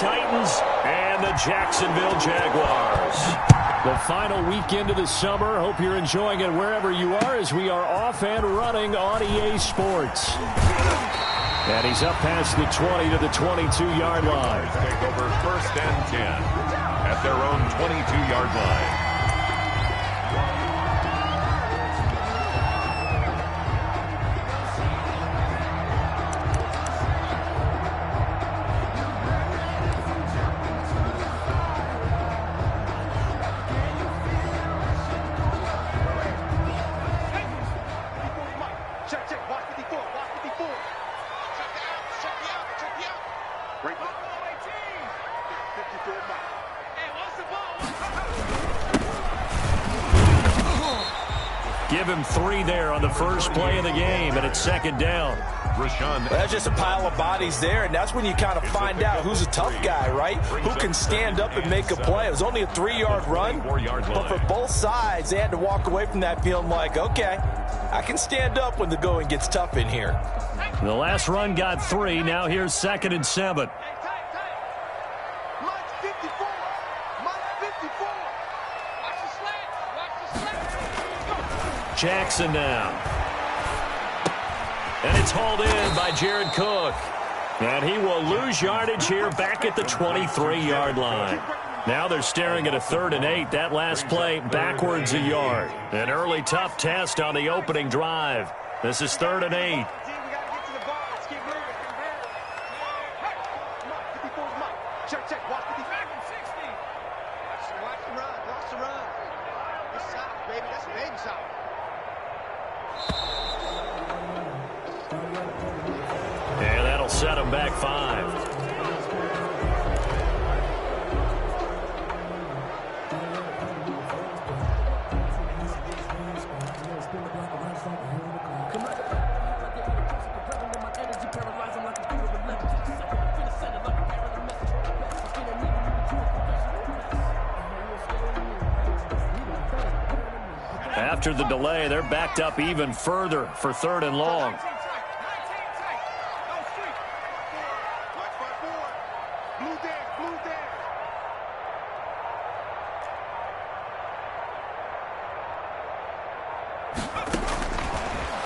Titans and the Jacksonville Jaguars. The final weekend of the summer. Hope you're enjoying it wherever you are as we are off and running on EA Sports. And he's up past the 20 to the 22-yard line. Take over 1st and 10 at their own 22-yard line. Give him 3 there on the first play of the game, and it's 2nd down. Well, that's just a pile of bodies there, and that's when you kind of find out who's a tough guy, right? Who can stand up and make a play. It was only a 3-yard run, but for both sides, they had to walk away from that feeling like, okay, I can stand up when the going gets tough in here. The last run got 3. Now here's 2nd and 7. Jackson now. And it's hauled in by Jared Cook. And he will lose yardage here back at the 23-yard line. Now they're staring at a 3rd and 8. That last play backwards a yard. An early tough test on the opening drive. This is 3rd and 8. And that'll set him back 5. After the delay, they're backed up even further for 3rd and long.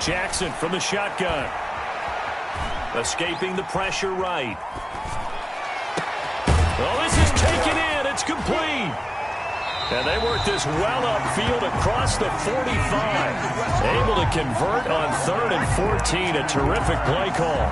Jackson from the shotgun. Escaping the pressure right. Oh, this is taken in. It's complete. And they work this well upfield across the 45. Able to convert on 3rd and 14. A terrific play call.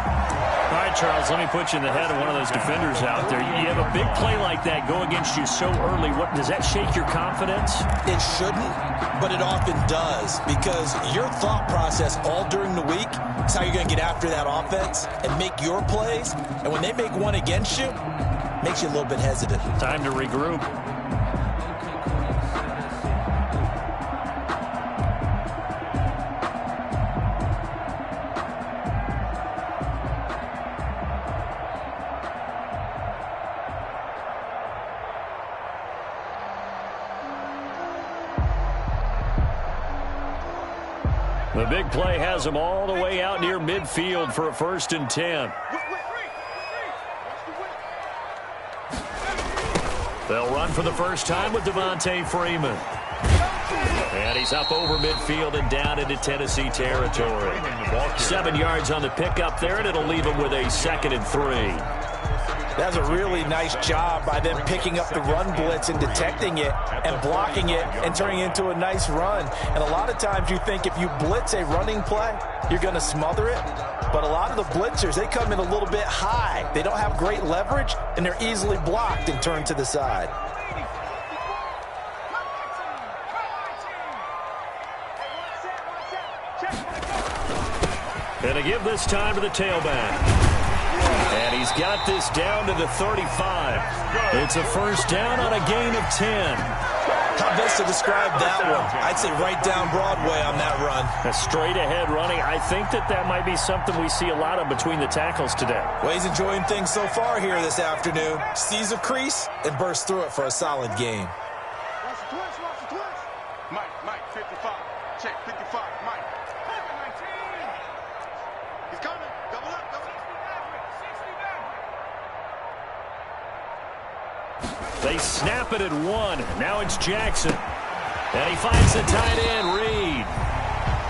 All right, Charles, let me put you in the head of one of those defenders out there. You have a big play like that go against you so early. What does that shake your confidence? It shouldn't, but it often does, because your thought process all during the week is how you're going to get after that offense and make your plays. And when they make one against you, it makes you a little bit hesitant. Time to regroup. The big play has them all the way out near midfield for a 1st and 10. They'll run for the first time with Devontae Freeman. And he's up over midfield and down into Tennessee territory. 7 yards on the pickup there, and it'll leave him with a 2nd and 3. That's a really nice job by them picking up the run blitz and detecting it and blocking it and turning it into a nice run. And a lot of times you think if you blitz a running play, you're going to smother it. But a lot of the blitzers, they come in a little bit high. They don't have great leverage, and they're easily blocked and turned to the side. And to give this time to the tailback. And he's got this down to the 35. It's a 1st down on a gain of 10. How best to describe that one? I'd say right down Broadway on that run. A straight ahead running. I think that might be something we see a lot of between the tackles today. Well, he's enjoying things so far here this afternoon. Sees a crease and bursts through it for a solid game. Mike, 55. Check, 55, Mike. 19. He's coming. Double up. They snap it at 1. Now it's Jackson. And he finds the tight end, Reed.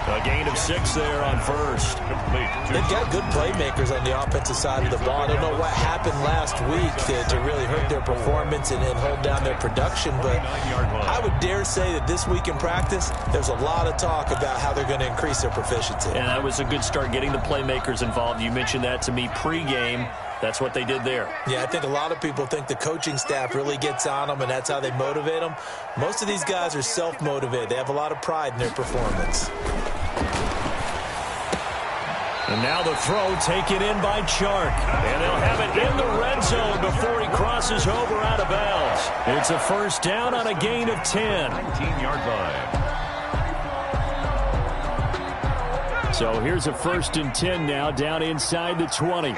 A gain of 6 there on first. They've got good playmakers on the offensive side of the ball. I don't know what happened last week to really hurt their performance and hold down their production, but I would dare say that this week in practice, there's a lot of talk about how they're going to increase their proficiency. And that was a good start, getting the playmakers involved. You mentioned that to me pregame. That's what they did there. Yeah, I think a lot of people think the coaching staff really gets on them, and that's how they motivate them. Most of these guys are self-motivated. They have a lot of pride in their performance. And now the throw taken in by Chark. And they'll have it in the red zone before he crosses over out of bounds. It's a first down on a gain of 10. 19-yard line. So here's a 1st and 10 now, down inside the 20.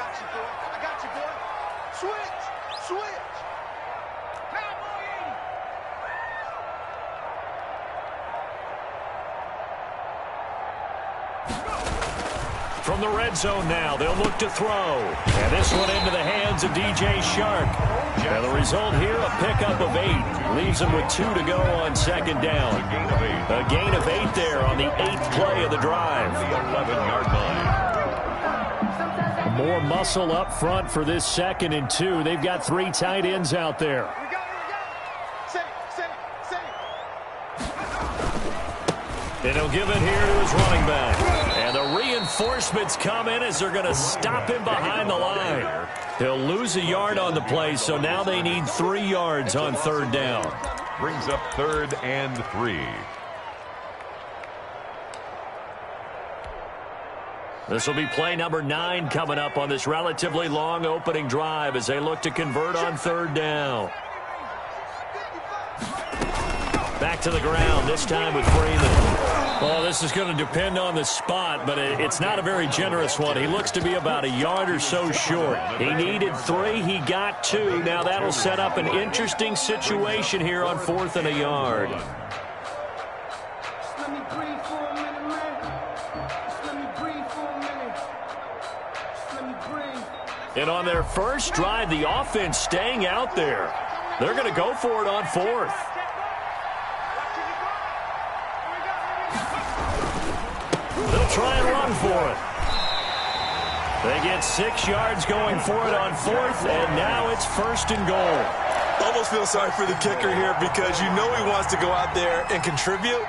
From the red zone now, they'll look to throw. And this one into the hands of DJ Chark. And the result here, a pickup of 8. Leaves them with 2 to go on 2nd down. A gain of 8 there on the 8th play of the drive. The 11-yard line. More muscle up front for this 2nd and 2. They've got 3 tight ends out there. And he'll give it here to his running back. And the reinforcements come in as they're going to stop him behind the line. He'll lose a yard on the play, so now they need 3 yards on 3rd down. Brings up 3rd and 3. This will be play number 9 coming up on this relatively long opening drive as they look to convert on 3rd down. Back to the ground, this time with Freeman. Well, this is going to depend on the spot, but it's not a very generous one. He looks to be about a yard or so short. He needed 3. He got 2. Now that'll set up an interesting situation here on 4th and a yard. And on their first drive, the offense staying out there. They're going to go for it on 4th. They'll try and run for it. They get 6 yards going for it on 4th, and now it's 1st and goal. Almost feel sorry for the kicker here because you know he wants to go out there and contribute,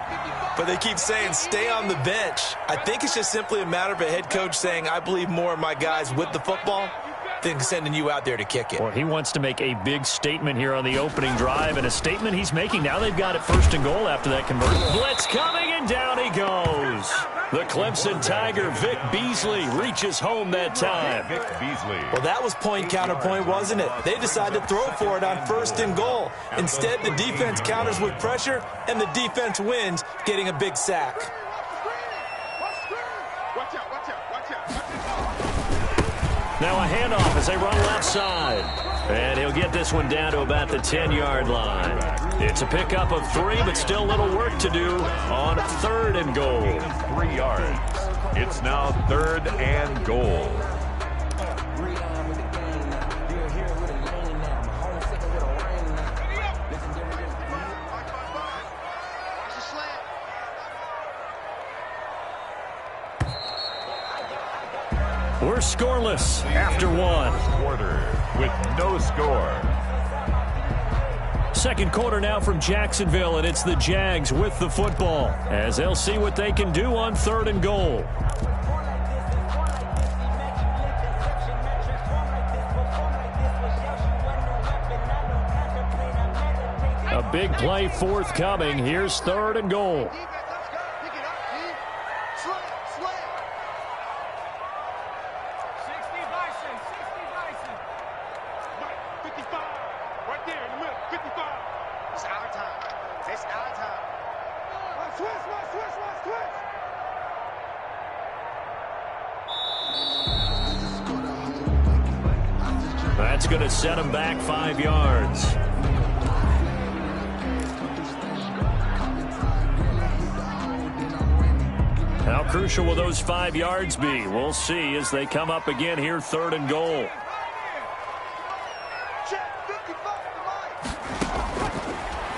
but they keep saying stay on the bench. I think it's just simply a matter of a head coach saying I believe more in my guys with the football than sending you out there to kick it. Well, he wants to make a big statement here on the opening drive, and a statement he's making. Now they've got it 1st and goal after that conversion. Blitz coming, and down he goes. The Clemson Tiger, Vic Beasley, reaches home that time. Vic Beasley. Well, that was point counterpoint, wasn't it? They decided to throw for it on 1st and goal. Instead, the defense counters with pressure, and the defense wins, getting a big sack. Now a handoff as they run left side. And he'll get this one down to about the 10-yard line. It's a pickup of 3, but still a little work to do on 3rd and goal. 3 yards. It's now 3rd and goal. We're scoreless after 1. Quarter with no score. 2nd quarter now from Jacksonville, and it's the Jags with the football as they'll see what they can do on 3rd and goal. A big play forthcoming. Here's 3rd and goal. That's going to set him back 5 yards. How crucial will those 5 yards be? We'll see as they come up again here, 3rd and goal.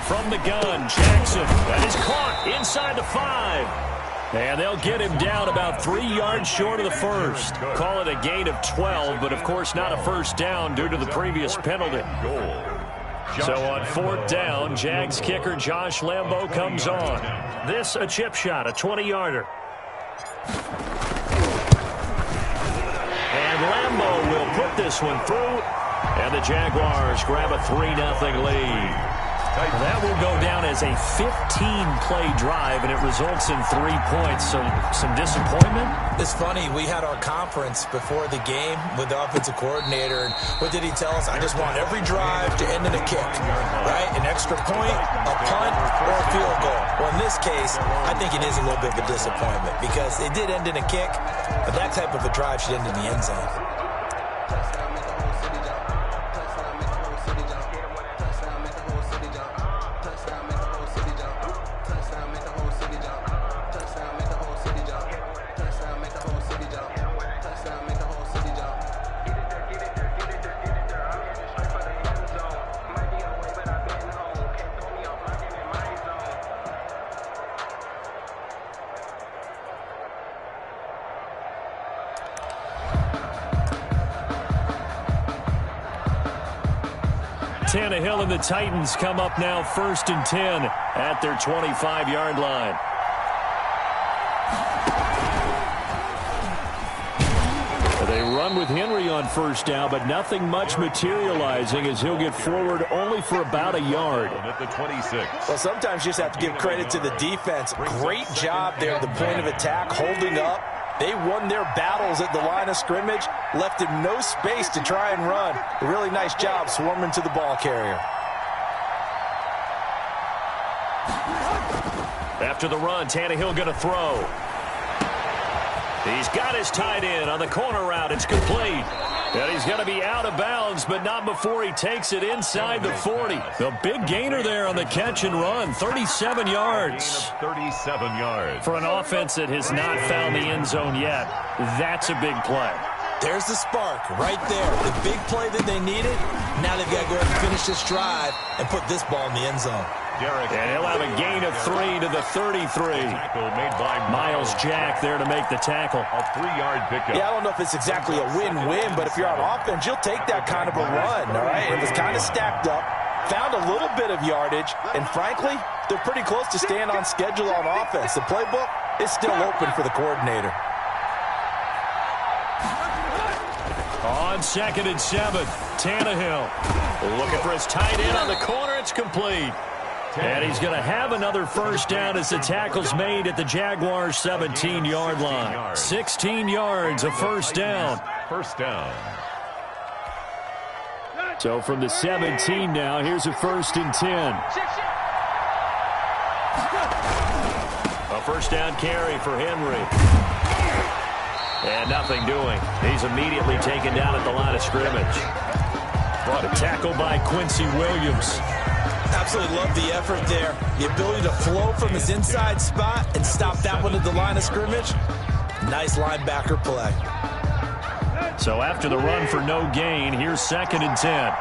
from the gun. Jackson, that is caught inside the 5. And they'll get him down about 3 yards short of the first. Call it a gain of 12, but of course not a first down due to the previous penalty. So on 4th down, Jags kicker Josh Lambo comes on. This a chip shot, a 20-yarder. And Lambo will put this one through, and the Jaguars grab a 3-0 lead. That will go down as a 15-play drive, and it results in 3 points. So some disappointment? It's funny. We had our conference before the game with the offensive coordinator, and what did he tell us? I just want every drive to end in a kick, right? An extra point, a punt, or a field goal. Well, in this case, I think it is a little bit of a disappointment because it did end in a kick, but that type of a drive should end in the end zone. Tannehill and the Titans come up now 1st and 10 at their 25-yard line. They run with Henry on 1st down, but nothing much materializing as he'll get forward only for about a yard. At the 26. Well, sometimes you just have to give credit to the defense. Great job there at the point of attack, holding up. They won their battles at the line of scrimmage, left him no space to try and run. A really nice job swarming to the ball carrier. After the run, Tannehill going to throw. He's got his tight end on the corner route. It's complete. And he's going to be out of bounds, but not before he takes it inside the 40. The big gainer there on the catch and run, 37 yards. 37 yards. For an offense that has not found the end zone yet, that's a big play. There's the spark right there. The big play that they needed. Now they've got to go ahead and finish this drive and put this ball in the end zone. And he'll have a gain of 3 to the 33. Tackle made by Miles Jack there to make the tackle. A 3-yard pickup. Yeah, I don't know if it's exactly a win-win, but if you're on offense, you'll take that kind of a run, all right? It was kind of stacked up, found a little bit of yardage, and frankly, they're pretty close to staying on schedule on offense. The playbook is still open for the coordinator. On 2nd and 7, Tannehill looking for his tight end on the corner. It's complete. And he's going to have another first down as the tackle's made at the Jaguars' 17-yard line. 16 yards, a first down. First down. So from the 17 now, here's a 1st and 10. A first down carry for Henry. And nothing doing. He's immediately taken down at the line of scrimmage. A tackle by Quincy Williams. Absolutely love the effort there. The ability to flow from his inside spot and stop that one at the line of scrimmage. Nice linebacker play. So after the run for no gain, here's 2nd and 10.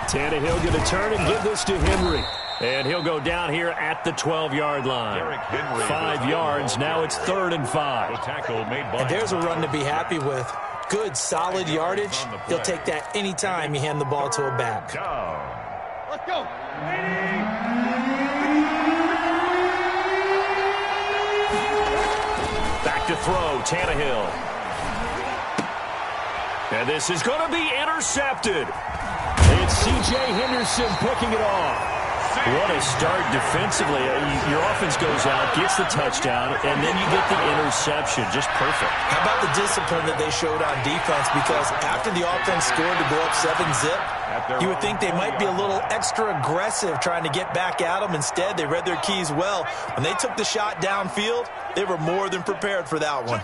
Tannehill going to turn and give this to Henry. And he'll go down here at the 12-yard line. 5 yards. Now it's 3rd and 5. And there's a run to be happy with. Good, solid yardage. He'll take that anytime you hand the ball to a back. Let's go. Back to throw, Tannehill. And this is going to be intercepted. It's C.J. Henderson picking it off. What a start defensively. Your offense goes out, gets the touchdown, and then you get the interception. Just perfect. How about the discipline that they showed on defense? Because after the offense scored to go up 7-zip, you would think they might be a little extra aggressive trying to get back at them. Instead, they read their keys well. When they took the shot downfield, they were more than prepared for that one.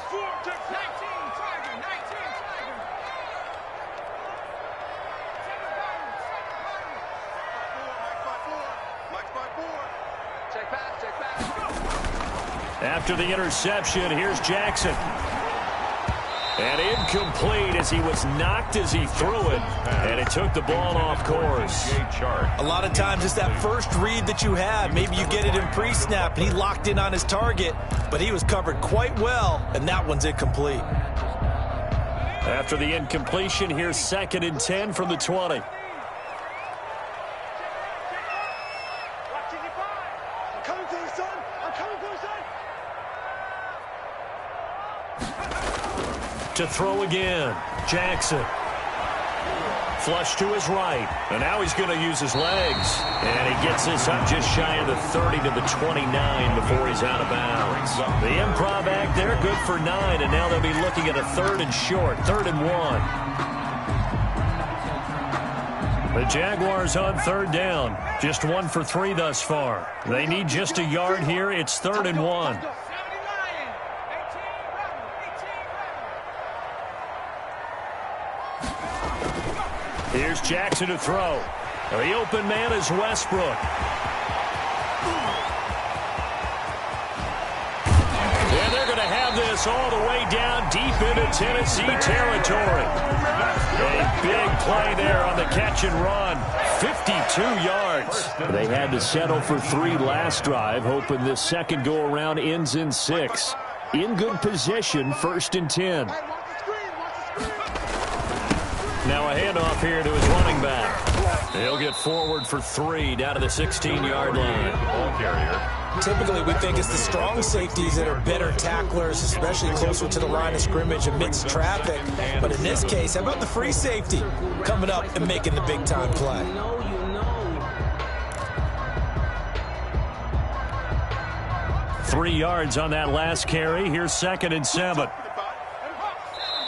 After the interception, here's Jackson. And incomplete as he was knocked as he threw it. And it took the ball off course. A lot of times it's that first read that you have. Maybe you get it in pre-snap and he locked in on his target, but he was covered quite well, and that one's incomplete. After the incompletion, here's 2nd and 10 from the 20. To throw again, Jackson. Flush to his right, and now he's going to use his legs. And he gets this up just shy of the 30 to the 29 before he's out of bounds. The improv act there, good for 9, and now they'll be looking at a 3rd and short, 3rd and 1. The Jaguars on 3rd down, just 1 for 3 thus far. They need just a yard here. It's 3rd and 1. Here's Jackson to throw. The open man is Westbrook. And they're going to have this all the way down deep into Tennessee territory. A big play there on the catch and run. 52 yards. They had to settle for 3 last drive, hoping this second go-around ends in 6. In good position, 1st and 10. Now a handoff here to his running back. He'll get forward for 3 down to the 16-yard line. Ball carrier. Typically, we think it's the strong safeties that are better tacklers, especially closer to the line of scrimmage amidst traffic. But in this case, how about the free safety coming up and making the big-time play? Three yards on that last carry. Here's 2nd and 7.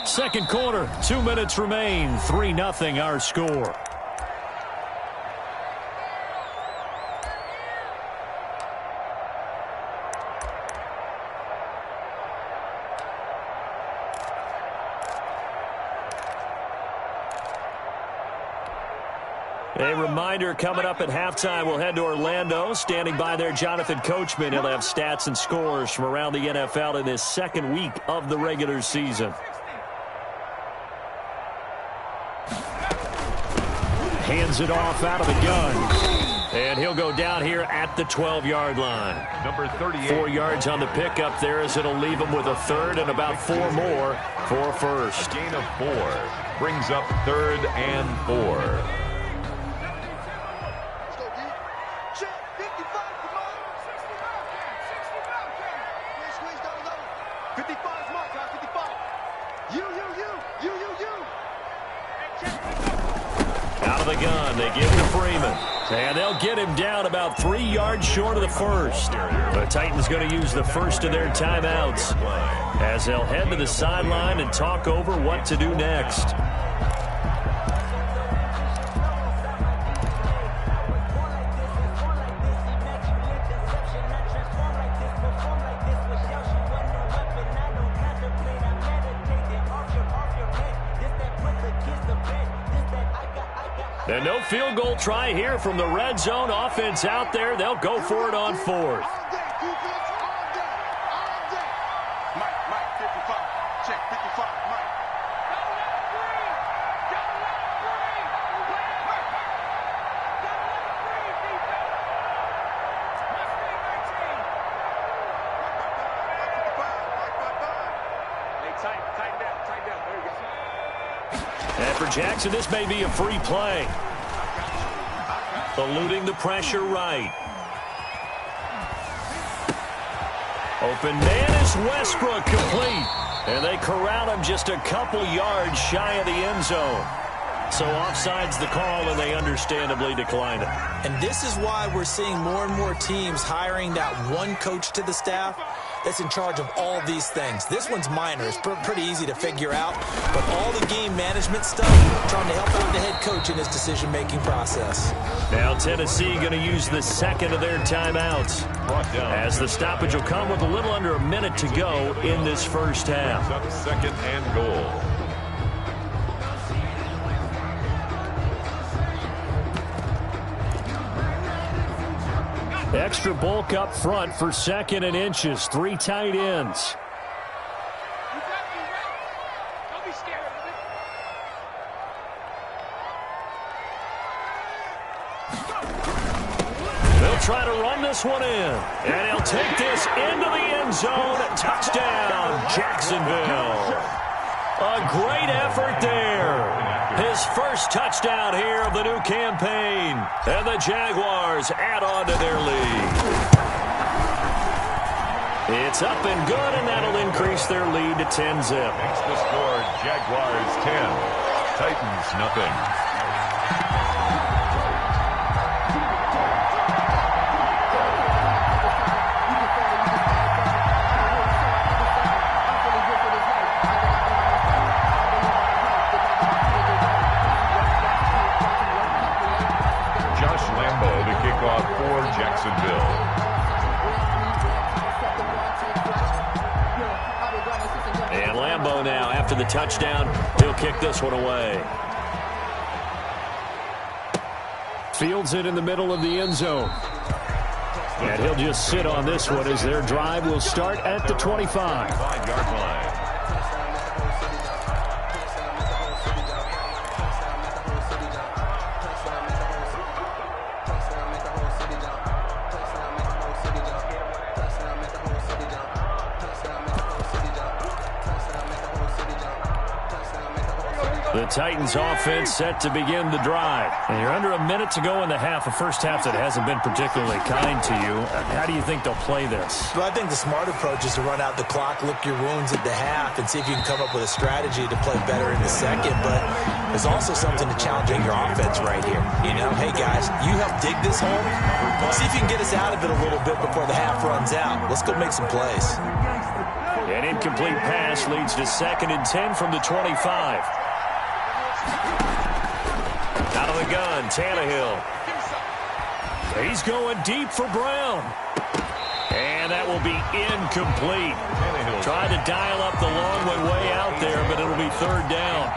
Second quarter, 2 minutes remain. 3-0 our score. A reminder coming up at halftime, we'll head to Orlando. Standing by there, Jonathan Coachman. He'll have stats and scores from around the NFL in this second week of the regular season. Hands it off out of the gun. And he'll go down here at the 12-yard line. Number 38. 4 yards on the pickup there as it'll leave him with a 3rd and about 4 more for first. A gain of 4 brings up 3rd and 4. Out of the gun, they give to Freeman. And they'll get him down about 3 yards short of the first. The Titans going to use the first of their timeouts as they'll head to the sideline and talk over what to do next. And no field goal try here from the red zone. Offense out there. They'll go for it on 4th. Mike, 55. Check, 55, Mike. Tighten down. There you go. And for Jackson, this may be a free play. Eluding the pressure right. Open man is Westbrook, complete. And they corral him just a couple yards shy of the end zone. So offside's the call, and they understandably decline it. And this is why we're seeing more and more teams hiring that one coach to the staff that's in charge of all these things. This one's minor. It's pretty easy to figure out. But all the game management stuff, trying to help out the head coach in his decision-making process. Now Tennessee going to use the second of their timeouts, as the stoppage will come with a little under a minute to go in this first half. 2nd and goal. Extra bulk up front for 2nd and inches. 3 tight ends. be scared of it. They'll try to run this one in. And he'll take this into the end zone. Touchdown, Jacksonville. A great effort there. His first touchdown here of the new campaign. And the Jaguars add on to their lead. It's up and good, and that'll increase their lead to 10-zip. Makes the score Jaguars 10, Titans nothing. Jacksonville. And Lambeau now, after the touchdown, he'll kick this one away. Fields it in the middle of the end zone. And he'll just sit on this one as their drive will start at the 25. 5-yard line. The Titans offense set to begin the drive. And you're under a minute to go in the half, a first half that hasn't been particularly kind to you. How do you think they'll play this? Well, I think the smart approach is to run out the clock, lick your wounds at the half, and see if you can come up with a strategy to play better in the second. But there's also something to challenging your offense right here. You know, hey, guys, you help dig this hole. See if you can get us out of it a little bit before the half runs out. Let's go make some plays. An incomplete pass leads to 2nd and 10 from the 25. Out of the gun, Tannehill. He's going deep for Brown. And that will be incomplete. Tried to dial up the long one way out there, but it'll be 3rd down.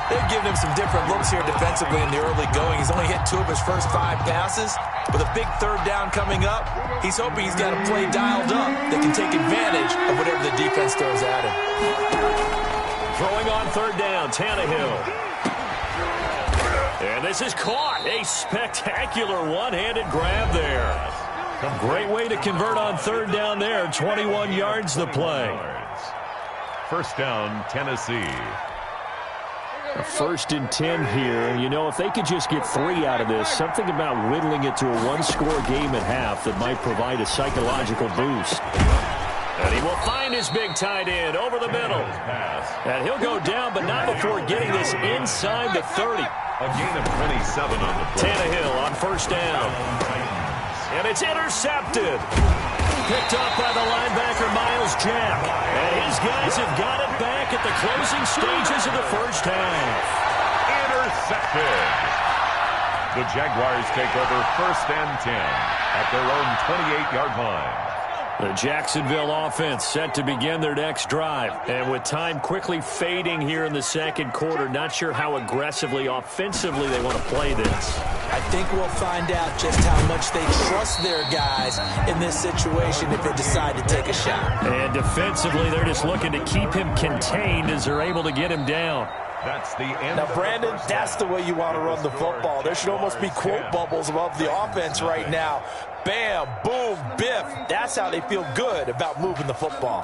They've given him some different looks here defensively in the early going. He's only hit 2 of his first 5 passes. With a big 3rd down coming up, he's hoping he's got a play dialed up that can take advantage of whatever the defense throws at him. Throwing on 3rd down, Tannehill. And this is caught. A spectacular one-handed grab there. A great way to convert on 3rd down there. 21 yards the play. First down, Tennessee. A 1st and 10 here. You know, if they could just get 3 out of this, something about whittling it to a 1-score game at half that might provide a psychological boost. And he will find his big tight end over the middle. And he'll go down, but not before getting this inside the 30. A gain of 27 on the play. Tannehill on 1st down. And it's intercepted. Picked up by the linebacker, Miles Jack. And his guys have got it back at the closing stages of the first half. Intercepted. The Jaguars take over 1st and 10 at their own 28-yard line. The Jacksonville offense set to begin their next drive. And with time quickly fading here in the 2nd quarter, not sure how aggressively, offensively they want to play this. I think we'll find out just how much they trust their guys in this situation if they decide to take a shot. And defensively, they're just looking to keep him contained as they're able to get him down. That's the end. Now, Brandon, that's the way you want to run the football. There should almost be quote bubbles above the offense right now. Bam, boom, biff. That's how they feel good about moving the football.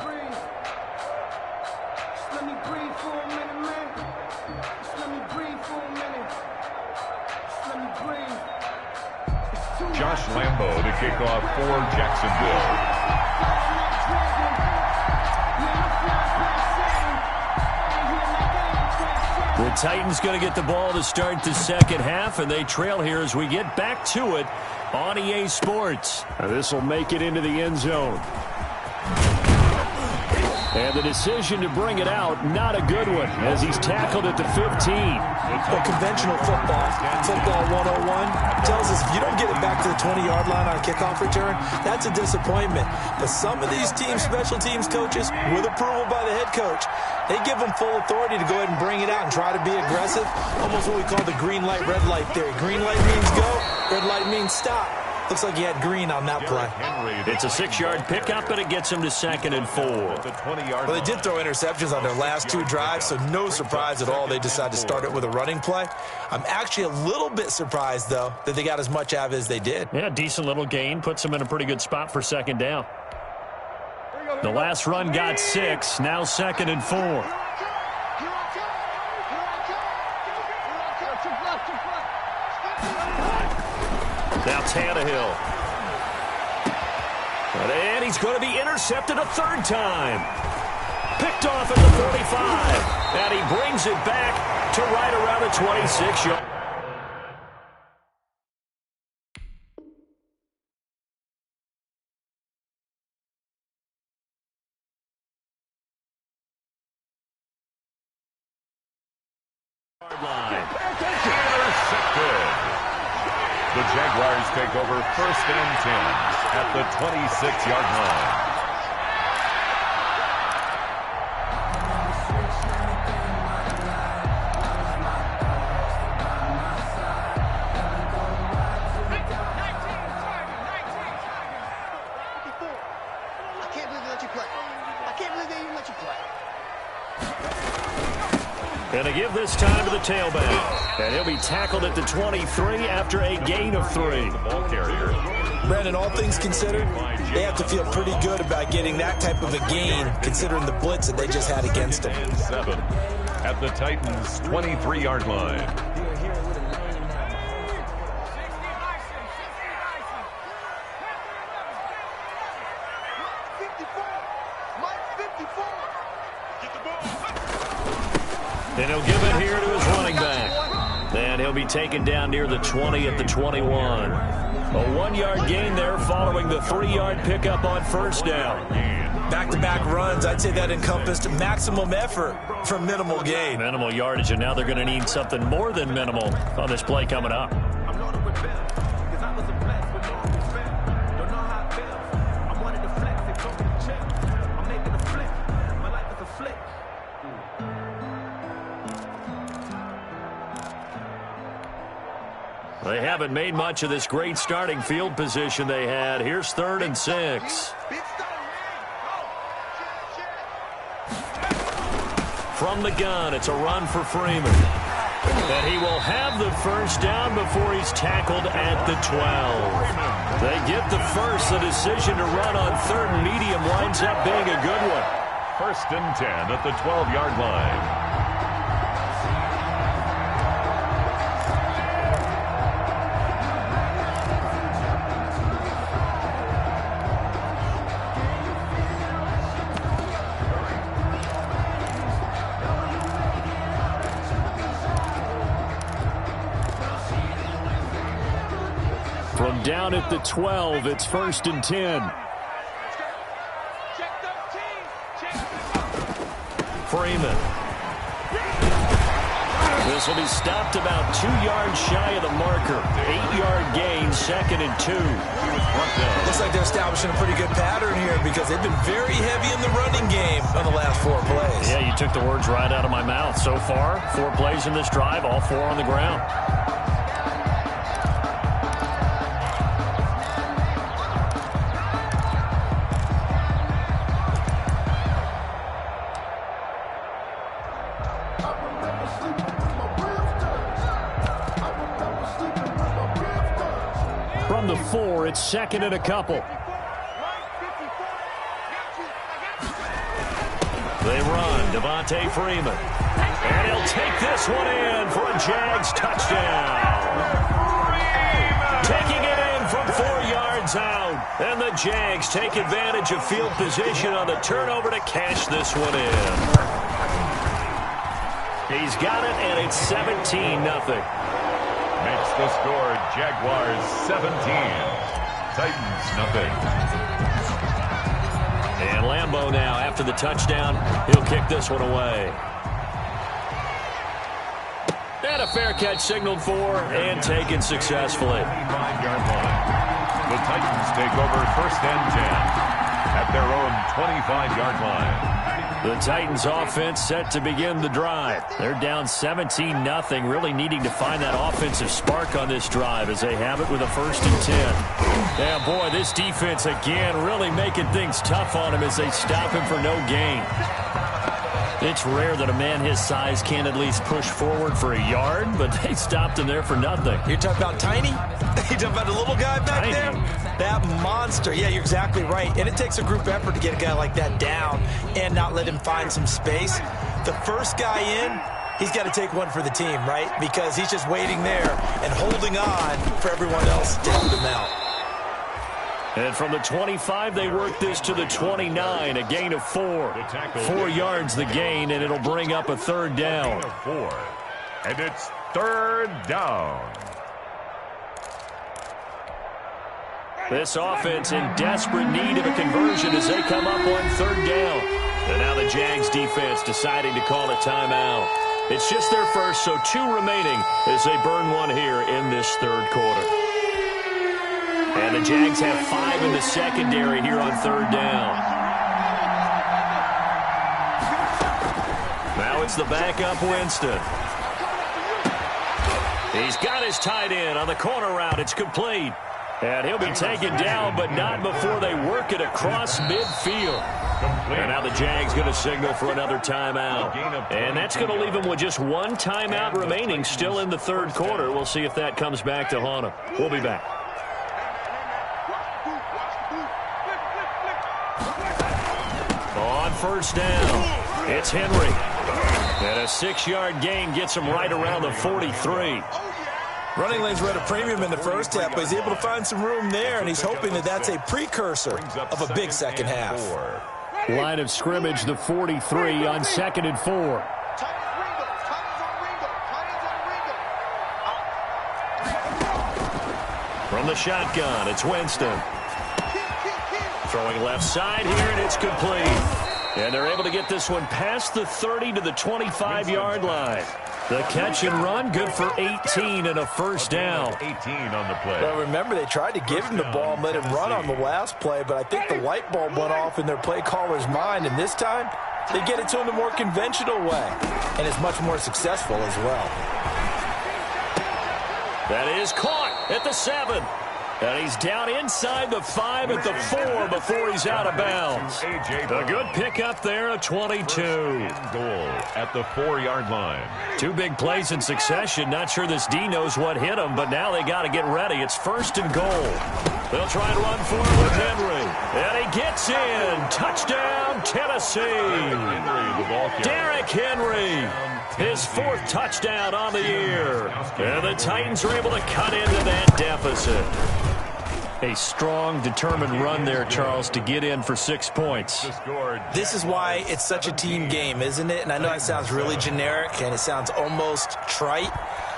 Josh Lambeau to kick off for Jacksonville. The Titans going to get the ball to start the 2nd half, and they trail here as we get back to it on EA Sports. This will make it into the end zone. And the decision to bring it out, not a good one, as he's tackled at the 15. Well, conventional football 101, tells us if you don't get it back to the 20-yard line on a kickoff return, that's a disappointment. But some of these teams, special teams coaches, with approval by the head coach, they give them full authority to go ahead and bring it out and try to be aggressive. Almost what we call the green light, red light theory. Green light means go, red light means stop. Looks like he had green on that play. It's a 6-yard pickup, and it gets him to 2nd and 4. Well, they did throw interceptions on their last 2 drives, so no surprise at all they decided to start it with a running play. I'm actually a little bit surprised, though, that they got as much out of it as they did. Yeah, decent little gain. Puts them in a pretty good spot for 2nd down. The last run got 6, now 2nd and 4. Now Tannehill. And he's going to be intercepted a 3rd time. Picked off at the 45. And he brings it back to right around the 26-yard. The Jaguars take over 1st and 10 at the 26-yard line. I can't believe they let you play. I can't believe they even let you play. And they give this time to the tailback. And he'll be tackled at the 23 after a gain of 3. The ball carrier. Brandon, all things considered, they have to feel pretty good about getting that type of a gain, considering the blitz that they just had against them. 7 at the Titans' 23-yard line. And he'll give it here to his running back. And he'll be taken down near the 20 at the 21. A 1-yard gain there following the 3-yard pickup on 1st down. Back-to-back runs, I'd say that encompassed maximum effort for minimal gain. Minimal yardage, and now they're going to need something more than minimal on this play coming up. They haven't made much of this great starting field position they had. Here's 3rd and 6. From the gun, it's a run for Freeman. And he will have the 1st down before he's tackled at the 12. They get the 1st. The decision to run on 3rd and medium winds up being a good one. 1st and 10 at the 12-yard line. From down at the 12, it's 1st and 10. Freeman. This will be stopped about 2 yards shy of the marker. 8-yard gain, 2nd and 2. Looks like they're establishing a pretty good pattern here because they've been very heavy in the running game on the last 4 plays. Yeah, you took the words right out of my mouth. So far, 4 plays in this drive, all 4 on the ground. From the 4, it's 2nd and a couple. They run, Devontae Freeman. And he'll take this one in for a Jags touchdown. Taking it in from 4 yards out. And the Jags take advantage of field position on the turnover to cash this one in. He's got it, and it's 17-0. Makes the score Jaguars 17, Titans nothing. And Lambeau now, after the touchdown, he'll kick this one away. And a fair catch signaled for and taken successfully. 5-yard line. The Titans take over 1st and 10 at their own 25-yard line. The Titans offense set to begin the drive. They're down 17-0, really needing to find that offensive spark on this drive as they have it with a 1st and 10. Yeah, boy, this defense again really making things tough on him as they stop him for no gain. It's rare that a man his size can at least push forward for a yard, but they stopped him there for nothing. You're talking about Tiny? You're talking about the little guy back there? That monster. Yeah, you're exactly right. And it takes a group effort to get a guy like that down and not let him find some space. The first guy in, he's got to take one for the team, right? Because he's just waiting there and holding on for everyone else to help him out. And from the 25, they work this to the 29, a gain of 4. 4 yards the gain, and it'll bring up a 3rd down. 4. And it's 3rd down. This offense in desperate need of a conversion as they come up on 3rd down. And now the Jags defense deciding to call a timeout. It's just their first, so 2 remaining as they burn one here in this 3rd quarter. And the Jags have 5 in the secondary here on 3rd down. Now it's the backup Winston. He's got his tight end on the corner route. It's complete. And he'll be taken down, but not before they work it across midfield. And now the Jags going to signal for another timeout. And that's going to leave him with just 1 timeout remaining still in the 3rd quarter. We'll see if that comes back to haunt him. We'll be back. On 1st down, it's Henry. And a 6-yard gain gets him right around the 43. Running lanes were at a premium in the first half, but he's able to find some room there, and he's hoping that that's a precursor of a big second half. Line of scrimmage, the 43 on 2nd and 4. From the shotgun, it's Winston. Throwing left side here, and it's complete. And they're able to get this one past the 30 to the 25-yard line. The catch and run, good for 18 and a 1st down. 18 on the play. Well, remember, they tried to give him the ball and let him run on the last play, but I think the light bulb went off in their play caller's mind, and this time they get it to him the more conventional way, and it's much more successful as well. That is caught at the 7. And he's down inside the 5 at the 4 before he's out of bounds. A good pickup there, a 22. Goal at the 4-yard line. 2 big plays in succession. Not sure this D knows what hit him, but now they got to get ready. It's 1st and goal. They'll try and run for it with Henry. And he gets in. Touchdown, Tennessee. Derrick Henry. His 4th touchdown on the year. And the Titans are able to cut into that deficit. A strong, determined run there, Charles, to get in for 6 points. This is why it's such a team game, isn't it? And I know it sounds really generic and it sounds almost trite,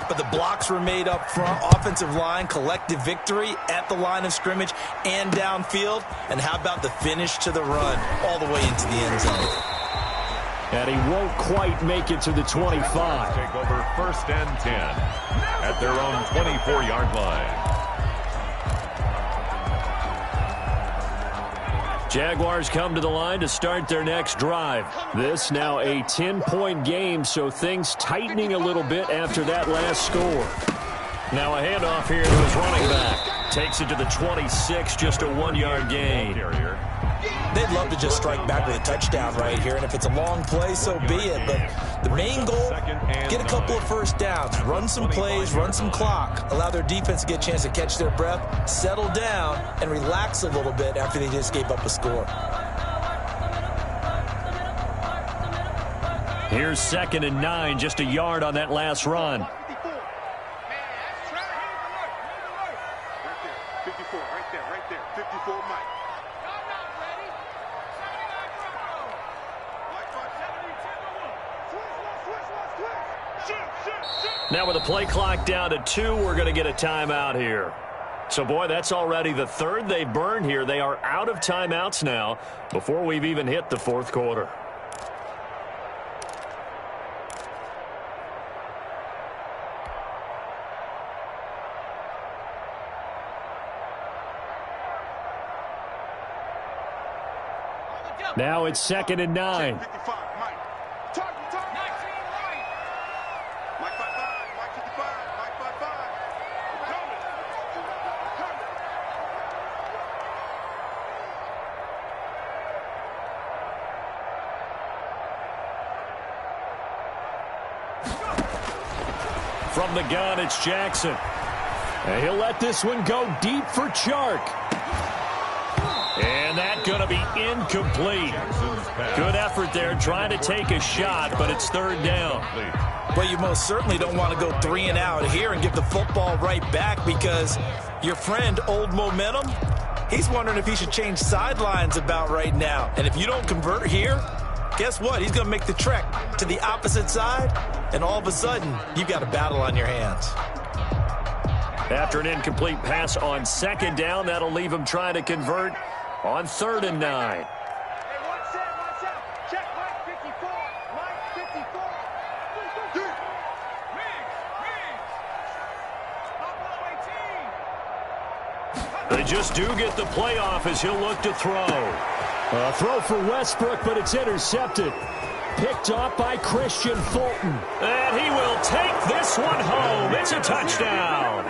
but the blocks were made up front, offensive line, collective victory at the line of scrimmage and downfield. And how about the finish to the run all the way into the end zone? And he won't quite make it to the 25. Take over 1st and 10 at their own 24-yard line. Jaguars come to the line to start their next drive. This now a 10-point game, so things tightening a little bit after that last score. Now a handoff here to his running back. Takes it to the 26, just a 1-yard gain. They'd love to just strike back with a touchdown right here, and if it's a long play, so be it. But the main goal, get a couple of 1st downs, run some plays, run some clock, allow their defense to get a chance to catch their breath, settle down, and relax a little bit after they just gave up a score. Here's 2nd and 9, just a yard on that last run. 54, right there. 54, Mike. Now with the play clock down to 2, we're going to get a timeout here. So, boy, that's already the 3rd they burned here. They are out of timeouts now before we've even hit the 4th quarter. Now it's 2nd and 9. From the gun, it's Jackson. And he'll let this one go deep for Chark. And that's going to be incomplete. Good effort there trying to take a shot, but it's third down. Well, you most certainly don't want to go 3 and out here and give the football right back, because your friend, Old Momentum, he's wondering if he should change sidelines about right now. And if you don't convert here, guess what? He's going to make the trek to the opposite side, and all of a sudden, you've got a battle on your hands. After an incomplete pass on second down, that'll leave him trying to convert on 3rd and 9. Check Mike 54. Mike 54. They just do get the playoff as he'll look to throw. A throw for Westbrook, but it's intercepted. Picked off by Christian Fulton. And he will take this one home. It's a touchdown.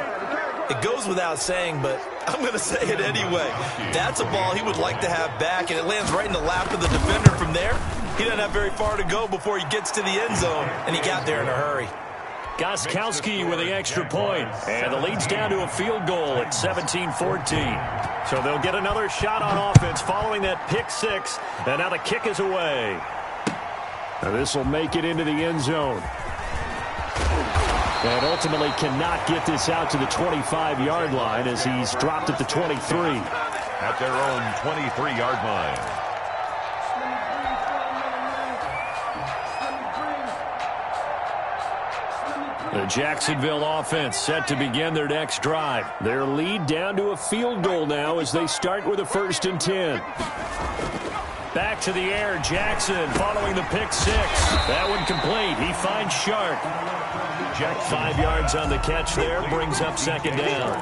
It goes without saying, but I'm going to say it anyway. That's a ball he would like to have back, and it lands right in the lap of the defender from there. He doesn't have very far to go before he gets to the end zone, and he got there in a hurry. Gostkowski with the extra point, and the lead's down to a field goal at 17-14. So they'll get another shot on offense following that pick six, and now the kick is away. Now this will make it into the end zone. And ultimately cannot get this out to the 25-yard line as he's dropped at the 23. At their own 23-yard line. The Jacksonville offense set to begin their next drive. Their lead down to a field goal now as they start with a 1st and 10. Back to the air, Jackson following the pick six. That one complete. He finds Shark. Jack 5 yards on the catch there, brings up 2nd down.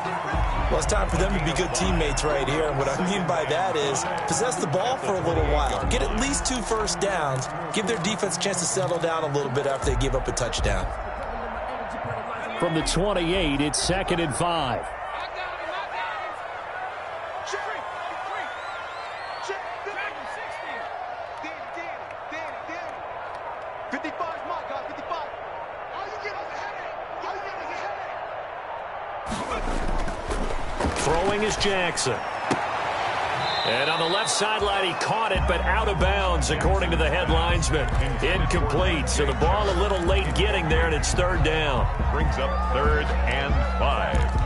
Well, it's time for them to be good teammates right here. And what I mean by that is possess the ball for a little while. Get at least 2 first downs. Give their defense a chance to settle down a little bit after they give up a touchdown. From the 28, it's 2nd and 5. Throwing is Jackson. And on the left sideline, he caught it, but out of bounds, according to the head linesman. Incomplete, so the ball a little late getting there, and it's 3rd down. Brings up 3rd and 5.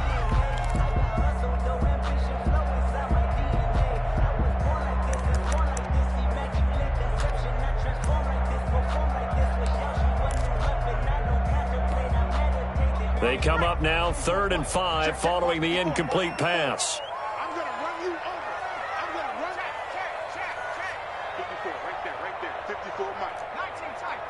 They come up now 3rd and 5 following the incomplete pass. I'm going to run you over. I'm going to run. Check. 54, right there. 54, Mike. 19 tight.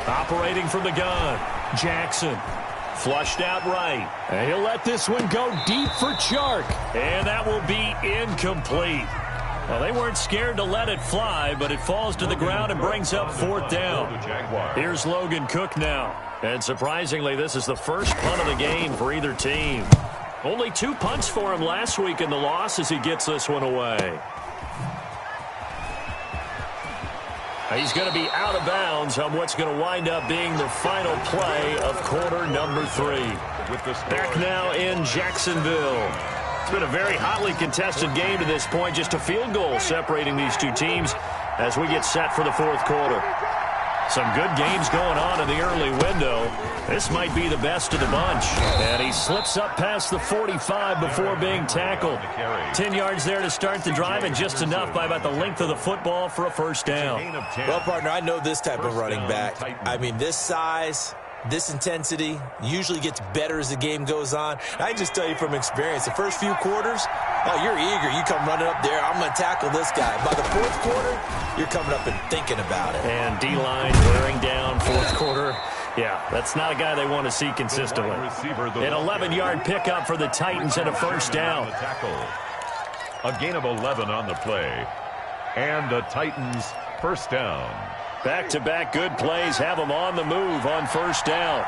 Operating from the gun, Jackson. Flushed out right. And he'll let this one go deep for Chark. And that will be incomplete. Well, they weren't scared to let it fly, but it falls to the ground and brings up 4th down. Here's Logan Cook now. And surprisingly, this is the first punt of the game for either team. Only 2 punts for him last week in the loss as he gets this one away. He's going to be out of bounds on what's going to wind up being the final play of quarter number 3. Back now in Jacksonville. It's been a very hotly contested game to this point. Just a field goal separating these two teams as we get set for the 4th quarter. Some good games going on in the early window. This might be the best of the bunch. And he slips up past the 45 before being tackled. 10 yards there to start the drive, and just enough by about the length of the football for a 1st down. Well, partner, I know this type of running back. I mean, this size, this intensity usually gets better as the game goes on. I just tell you from experience, the first few quarters, oh, you're eager. You come running up there, I'm going to tackle this guy. By the 4th quarter, you're coming up and thinking about it. And D-line wearing down 4th quarter. Yeah, that's not a guy they want to see consistently. An 11-yard pickup for the Titans and a 1st down. A gain of 11 on the play. And the Titans 1st down. Back-to-back good plays have them on the move on 1st down.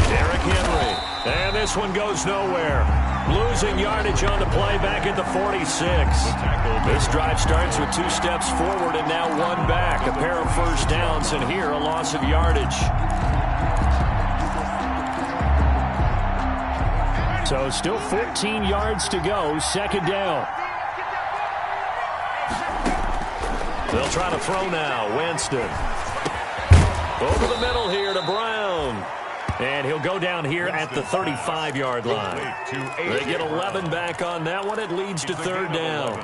Derrick Henry. And this one goes nowhere. Losing yardage on the play back at the 46. This drive starts with 2 steps forward and now 1 back. A pair of first downs, and here a loss of yardage. So still 14 yards to go, second down. They'll try to throw now. Winston. Over the middle here to Brown. And he'll go down here at the 35-yard line. They get 11 back on that one. It leads to third down.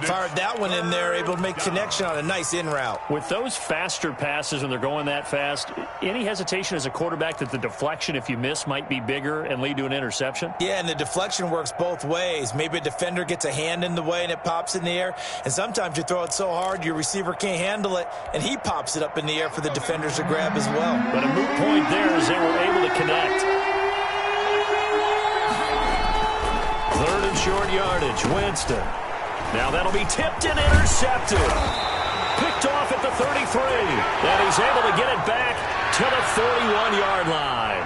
Fired that one in there, able to make connection on a nice in route. With those faster passes when they're going that fast, any hesitation as a quarterback that the deflection, if you miss, might be bigger and lead to an interception? Yeah, and the deflection works both ways. Maybe a defender gets a hand in the way and it pops in the air. And sometimes you throw it so hard your receiver can't handle it, and he pops it up in the air for the defenders to grab as well. But a moot point there as they were able to connect. Third and short yardage, Winston. Now that'll be tipped and intercepted. Picked off at the 33. And he's able to get it back to the 41-yard line.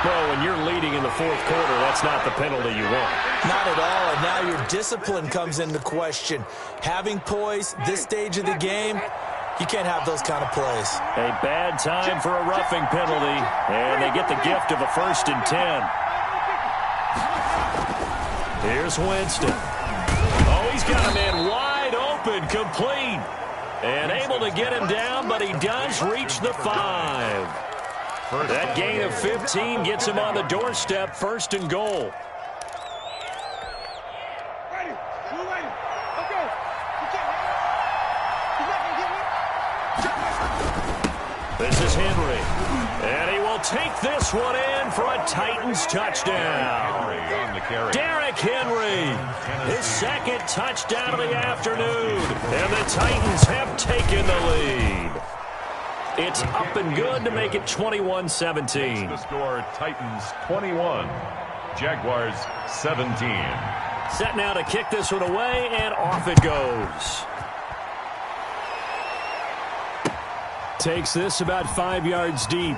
Well, when you're leading in the fourth quarter, that's not the penalty you want. Not at all, and now your discipline comes into question. Having poise this stage of the game, you can't have those kind of plays. A bad time for a roughing penalty, and they get the gift of a 1st and 10. Here's Winston. Oh, he's got a man wide open, complete. And able to get him down, but he does reach the 5. That gain of 15 gets him on the doorstep, 1st and goal. This is Henry. And he will take this one in for a Titans touchdown. Derrick Henry, his 2nd touchdown of the afternoon. And the Titans have taken the lead. It's up and good to make it 21-17. The score, Titans 21, Jaguars 17. Set now to kick this one away, and off it goes. Takes this about 5 yards deep.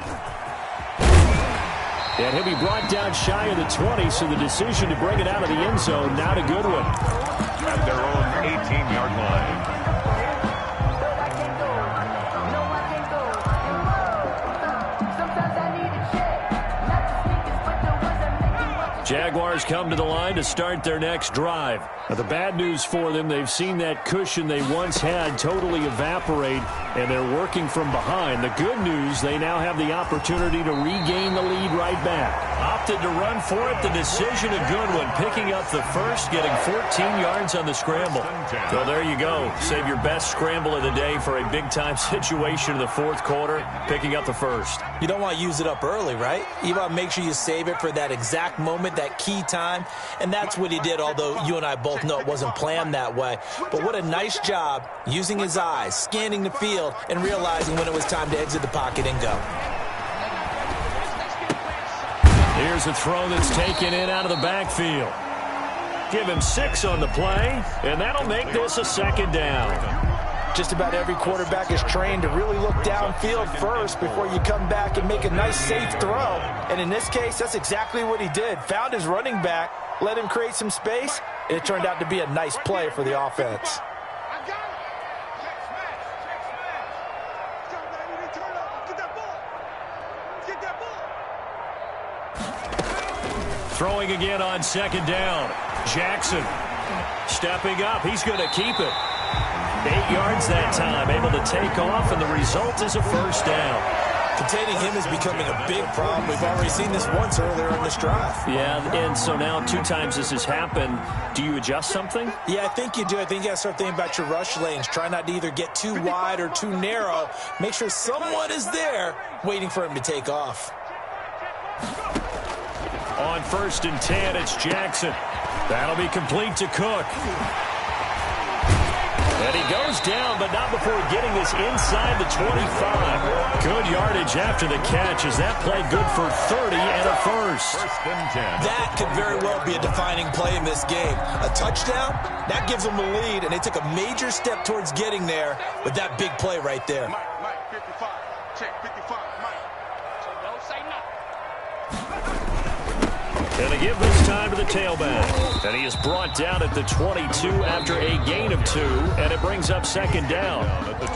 And he'll be brought down shy of the 20, so the decision to bring it out of the end zone, not a good one. At their own 18-yard line. Jaguars come to the line to start their next drive. Now, the bad news for them, they've seen that cushion they once had totally evaporate, and they're working from behind. The good news, they now have the opportunity to regain the lead right back. Opted to run for it. The decision a good one, picking up the first, getting 14 yards on the scramble. So there you go. Save your best scramble of the day for a big-time situation in the fourth quarter, picking up the first. You don't want to use it up early, right? You want to make sure you save it for that exact moment, that key time, and that's what he did, although you and I both know it wasn't planned that way. But what a nice job using his eyes, scanning the field, and realizing when it was time to exit the pocket and go. Here's a throw that's taken in out of the backfield. Give him 6 on the play, and that'll make this a 2nd down. Just about every quarterback is trained to really look downfield first before you come back and make a nice, safe throw. And in this case, that's exactly what he did. Found his running back, let him create some space, and it turned out to be a nice play for the offense. Throwing again on 2nd down. Jackson stepping up. He's going to keep it. 8 yards that time, able to take off, and the result is a 1st down. Containing him is becoming a big problem. We've already seen this once earlier in this drive. Yeah, and so now 2 times this has happened. Do you adjust something? Yeah, I think you do. I think you got to start thinking about your rush lanes. Try not to either get too wide or too narrow. Make sure someone is there waiting for him to take off. On 1st and 10, it's Jackson. That'll be complete to Cook. And he goes down, but not before getting this inside the 25. Good yardage after the catch as that play good for 30 and a 1st. That could very well be a defining play in this game. A touchdown, that gives them the lead, and they took a major step towards getting there with that big play right there. Mike, 55. Check, 55, Mike. So don't say no. And they give this time to the tailback. And he is brought down at the 22 after a gain of 2, and it brings up second down.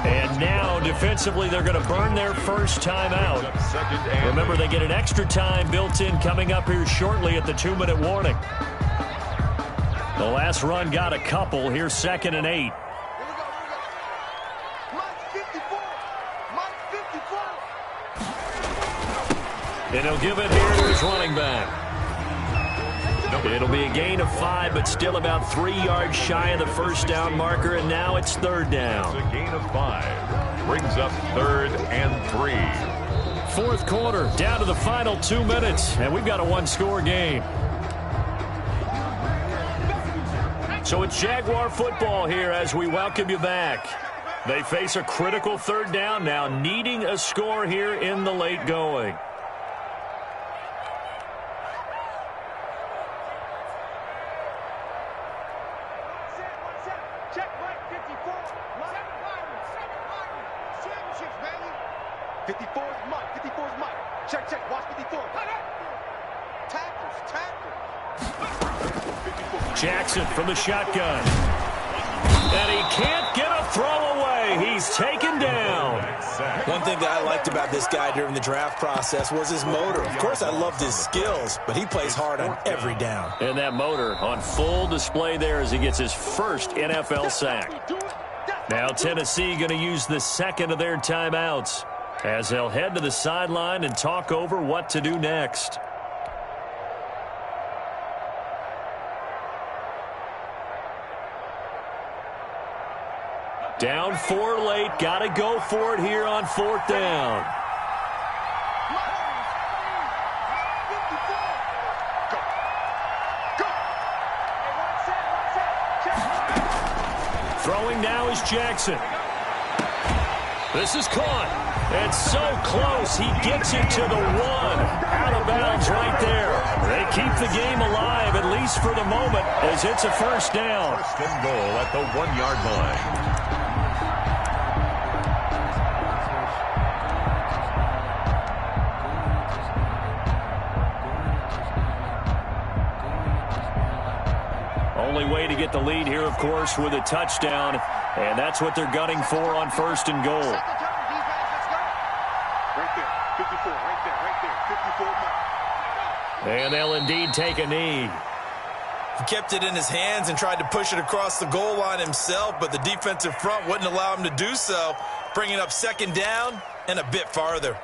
And now, defensively, they're going to burn their first timeout. Remember, they get an extra time built in coming up here shortly at the 2-minute warning. The last run got a couple. Here's 2nd and 8. And he'll give it here to his running back. It'll be a gain of 5, but still about 3 yards shy of the first down marker, and now it's 3rd down. It's a gain of 5. Brings up 3rd and 3. 4th quarter, down to the final 2 minutes, and we've got a 1-score game. So it's Jaguar football here as we welcome you back. They face a critical 3rd down now, needing a score here in the late going. Jackson from the shotgun. And he can't get a throw away. He's taken down. One thing that I liked about this guy during the draft process was his motor. Of course, I loved his skills, but he plays hard on every down. And that motor on full display there as he gets his first NFL sack. Now Tennessee going to use the second of their timeouts as they'll head to the sideline and talk over what to do next. Down 4 late. Got to go for it here on 4th down. Throwing now is Jackson. This is caught. And so close. He gets it to the 1. Out of bounds right there. They keep the game alive, at least for the moment, as it's a 1st down. 1st and goal at the 1-yard line. Only way to get the lead here, of course, with a touchdown, and that's what they're gunning for on 1st and goal. Right there, 54, right there, 54. And they'll indeed take a knee. He kept it in his hands and tried to push it across the goal line himself, but the defensive front wouldn't allow him to do so, bringing up 2nd down and a bit farther.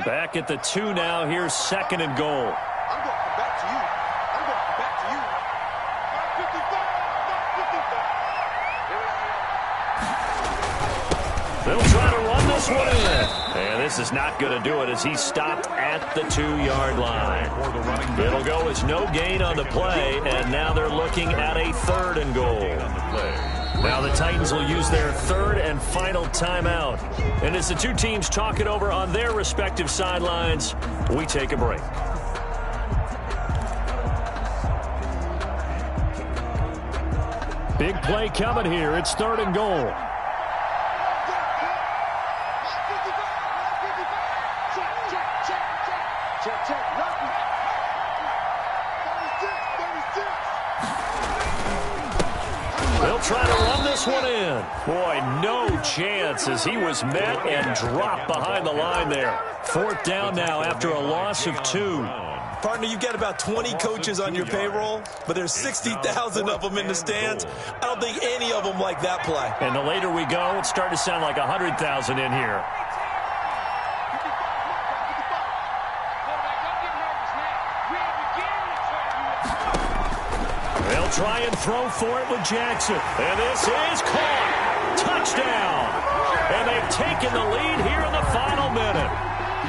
Back at the 2 now. Here's 2nd and goal. I'm going to come back to you. I'm going to come back to you. 55. They'll try to run this one in. And this is not going to do it as he's stopped at the 2-yard line. It'll go as no gain on the play, and now they're looking at a 3rd and goal. Now the Titans will use their 3rd and final timeout. And as the two teams talk it over on their respective sidelines, we take a break. Big play coming here. It's 3rd and goal. They'll try to run this one in. Boy, no chance as he was met and dropped behind the line there. 4th down now after a loss of 2. Partner, you've got about 20 coaches on your payroll, but there's 60,000 of them in the stands. I don't think any of them like that play. And the later we go, it's starting to sound like 100,000 in here. They'll try and throw for it with Jackson. And this is caught. Touchdown. And they've taken the lead here in the final minute.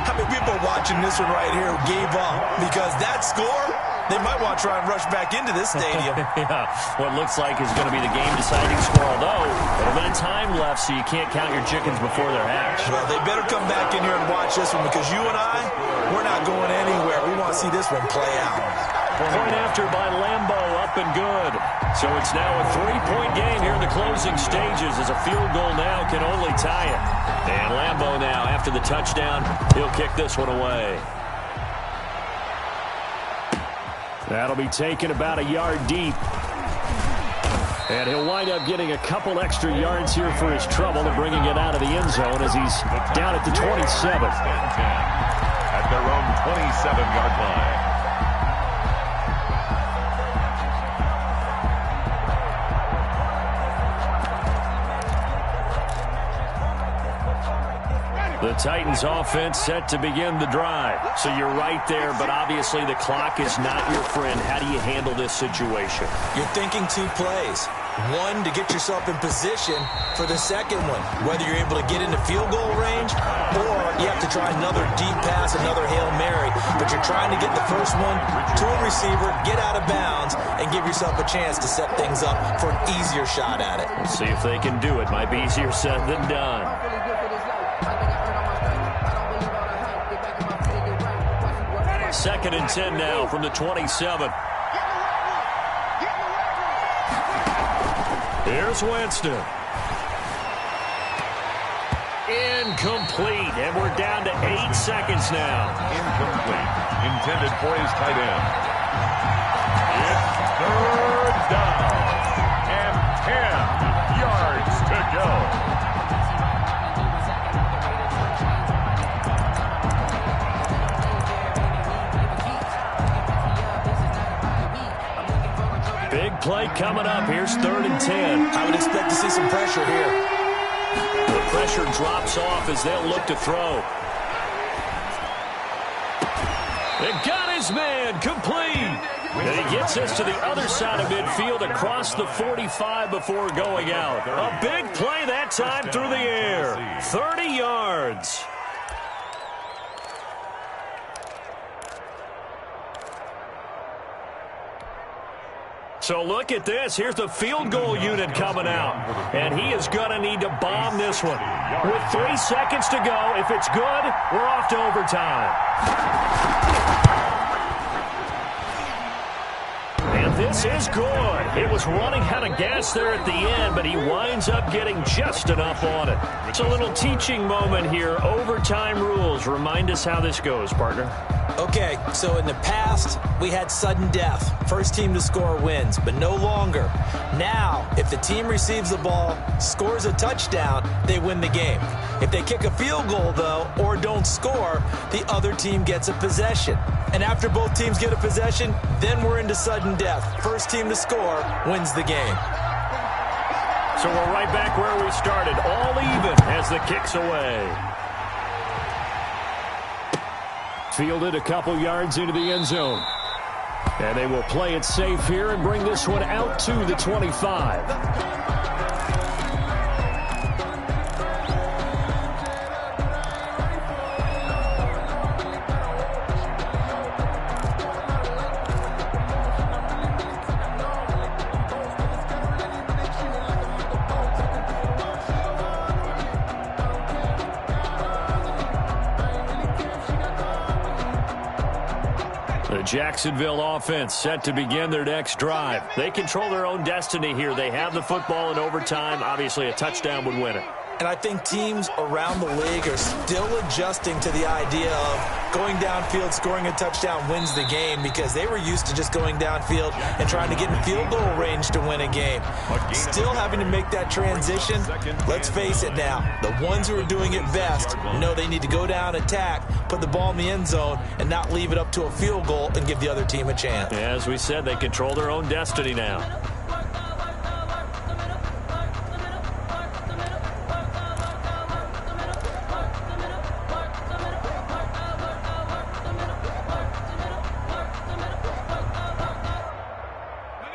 How many people watching this one right here gave up? Because that score, they might want to try and rush back into this stadium. Yeah, what looks like is going to be the game-deciding score, although a little bit of time left, so you can't count your chickens before they're hatched. Well, they better come back in here and watch this one because you and I, we're not going anywhere. We want to see this one play out. Point after by Lambo, up and good. So it's now a 3-point game here in the closing stages as a field goal now can only tie it. And Lambo now, after the touchdown, he'll kick this one away. That'll be taken about a yard deep. And he'll wind up getting a couple extra yards here for his trouble and bringing it out of the end zone as he's down at the 27. At their own 27-yard line. The Titans offense set to begin the drive. So you're right there, but obviously the clock is not your friend. How do you handle this situation? You're thinking two plays. One, to get yourself in position for the second one, whether you're able to get into field goal range or you have to try another deep pass, another Hail Mary, but you're trying to get the first one to a receiver, get out of bounds, and give yourself a chance to set things up for an easier shot at it. We'll see if they can do it. Might be easier said than done. Second and 10 now from the 27. Here's Winston. Incomplete, and we're down to 8 seconds now. Incomplete. Intended for his tight end. It's third down. And 10 yards to go. Big play coming up. Here's 3rd and 10. I would expect to see some pressure here. The pressure drops off as they'll look to throw. They got his man complete. And he gets us to the other side of midfield across the 45 before going out. A big play that time through the air. 30 yards. So look at this. Here's the field goal unit coming out. And he is going to need to bomb this one. With 3 seconds to go, if it's good, we're off to overtime. And this is good. It was running out of gas there at the end, but he winds up getting just enough on it. It's a little teaching moment here. Overtime rules. Remind us how this goes, partner. Okay, so in the past, we had sudden death. First team to score wins, but no longer. Now, if the team receives the ball, scores a touchdown, they win the game. If they kick a field goal, though, or don't score, the other team gets a possession. And after both teams get a possession, then we're into sudden death. First team to score wins the game. So we're right back where we started, all even as the kick's away. Fielded a couple yards into the end zone. And they will play it safe here and bring this one out to the 25. Jacksonville offense set to begin their next drive. They control their own destiny here. They have the football in overtime. Obviously, a touchdown would win it. And I think teams around the league are still adjusting to the idea of going downfield, scoring a touchdown wins the game, because they were used to just going downfield and trying to get in field goal range to win a game. Still having to make that transition. Let's face it now, the ones who are doing it best know they need to go down, attack, put the ball in the end zone, and not leave it up to a field goal and give the other team a chance. As we said, they control their own destiny now.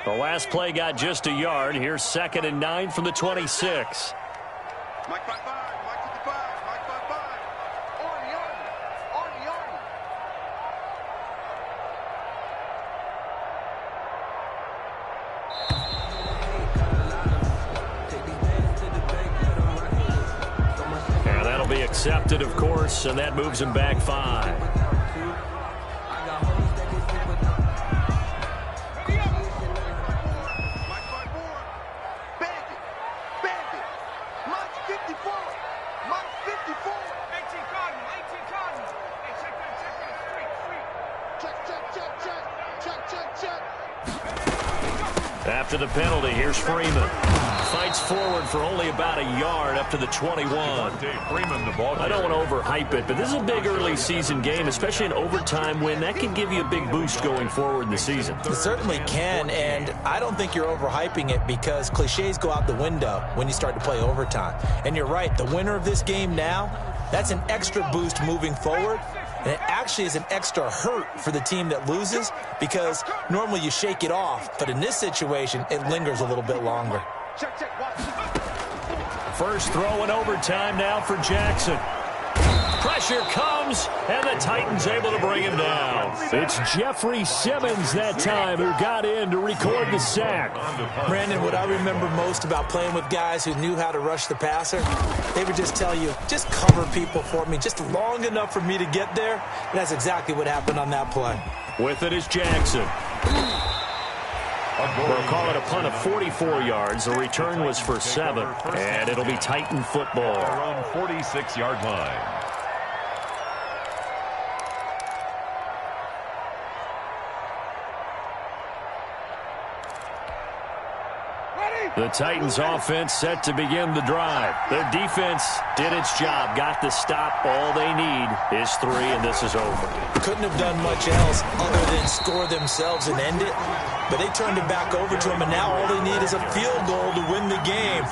The last play got just a yard. Here's 2nd and 9 from the 26. Mike 5-5, Mike 55, Mike 5-5. On the army. And that'll be accepted, of course, and that moves him back 5. Check. After the penalty, here's Freeman. Fights forward for only about a yard up to the 21. I don't want to overhype it, but this is a big early season game, especially an overtime win. That can give you a big boost going forward in the season. It certainly can, and I don't think you're overhyping it because cliches go out the window when you start to play overtime. And you're right, the winner of this game now, that's an extra boost moving forward. And it actually is an extra hurt for the team that loses because normally you shake it off. But in this situation, it lingers a little bit longer. First throw in overtime now for Jackson. Pressure comes, and the Titans able to bring him down. It's Jeffrey Simmons that time who got in to record the sack. Brandon, what I remember most about playing with guys who knew how to rush the passer, they would just tell you, just cover people for me, just long enough for me to get there. And that's exactly what happened on that play. With it is Jackson. We'll call it a punt of 44 yards. The return was for 7, and it'll be Titan football. Around 46-yard line. The Titans offense set to begin the drive. Their defense did its job, got the stop. All they need is 3, and this is over. Couldn't have done much else other than score themselves and end it. But they turned it back over to them, and now all they need is a field goal to win the game.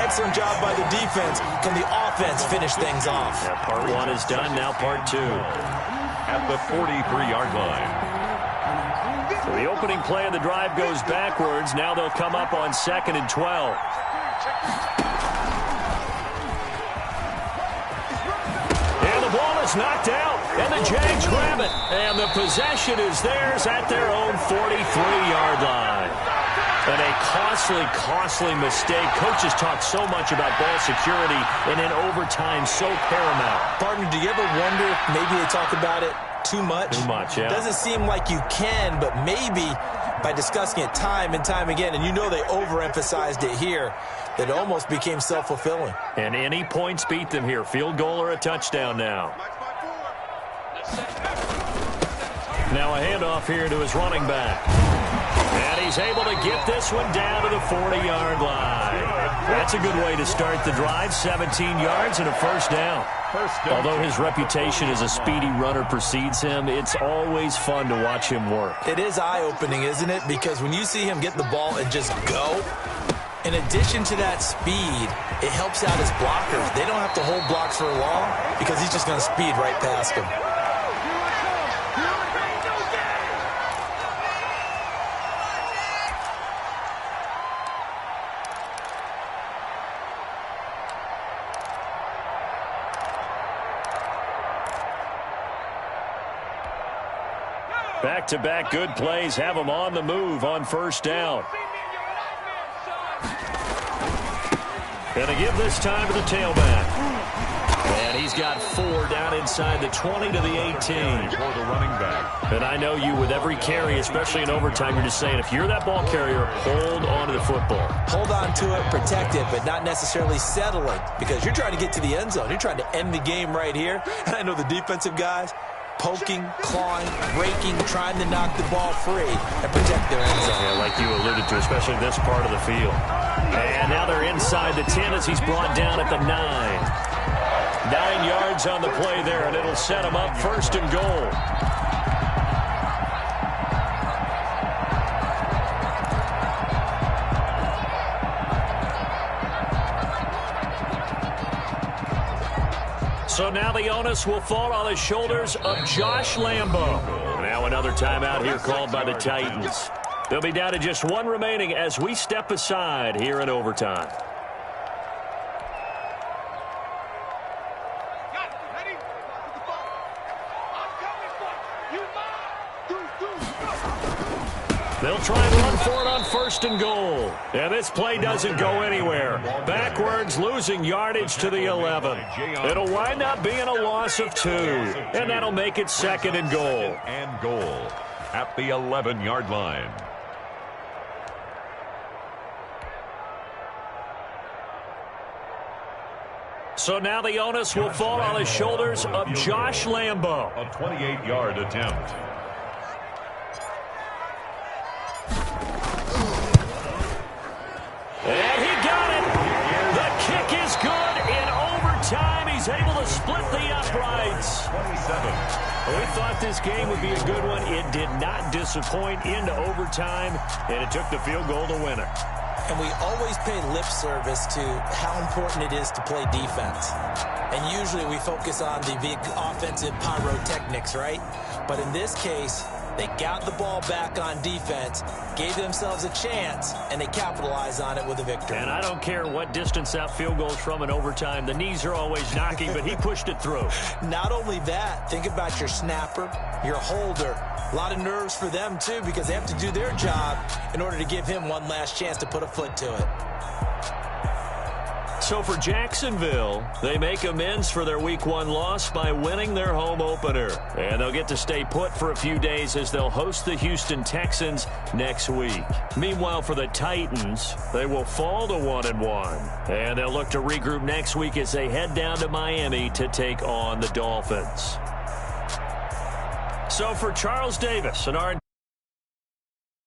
Excellent job by the defense. Can the offense finish things off? Yeah, part 1 is done, now part 2. At the 43-yard line. So the opening play of the drive goes backwards. Now they'll come up on 2nd and 12. And the ball is knocked out, and the Jags grab it. And the possession is theirs at their own 43-yard line. And a costly mistake. Coaches talk so much about ball security, and in overtime, so paramount. Partner, do you ever wonder if maybe they talk about it too much? Too much, yeah. Doesn't seem like you can, but maybe by discussing it time and time again, and you know they overemphasized it here, that it almost became self-fulfilling. And any points beat them here. Field goal or a touchdown now. Now a handoff here to his running back. And he's able to get this one down to the 40-yard line. That's a good way to start the drive. 17 yards and a first down. Although his reputation as a speedy runner precedes him, it's always fun to watch him work. It is eye-opening, isn't it? Because when you see him get the ball and just go, in addition to that speed, it helps out his blockers. They don't have to hold blocks for long because he's just going to speed right past them. Back-to-back good plays have him on the move on first down. And a give this time to the tailback. And he's got 4 down inside the 20 to the 18. For the running back. And I know you, with every carry, especially in overtime, you're just saying, if you're that ball carrier, hold on to the football. Hold on to it, protect it, but not necessarily settling, because you're trying to get to the end zone. You're trying to end the game right here. And I know the defensive guys, poking, clawing, breaking, trying to knock the ball free and protect their end zone. Yeah, like you alluded to, especially this part of the field. And now they're inside the 10 as he's brought down at the 9. 9 yards on the play there, and it'll set him up first and goal. So now the onus will fall on the shoulders of Josh Lambo. Now another timeout here called by the Titans. They'll be down to just 1 remaining as we step aside here in overtime. They'll try and run for it on first and goal. And this play doesn't go anywhere. Backwards, losing yardage to the 11. It'll wind up being a loss of 2. And that'll make it 2nd and goal. And goal at the 11-yard line. So now the onus will fall on the shoulders of Josh Lambo. A 28-yard attempt. is able to split the uprights. 27. We thought this game would be a good one. It did not disappoint into overtime, and it took the field goal to win it. And we always pay lip service to how important it is to play defense. And usually we focus on the big offensive pyrotechnics, right? But in this case, they got the ball back on defense, gave themselves a chance, and they capitalized on it with a victory. And I don't care what distance that field goes from in overtime. The knees are always knocking, but he pushed it through. Not only that, think about your snapper, your holder. A lot of nerves for them, too, because they have to do their job in order to give him one last chance to put a foot to it. So for Jacksonville, they make amends for their Week 1 loss by winning their home opener. And they'll get to stay put for a few days as they'll host the Houston Texans next week. Meanwhile, for the Titans, they will fall to 1-1. And they'll look to regroup next week as they head down to Miami to take on the Dolphins. So for Charles Davis and our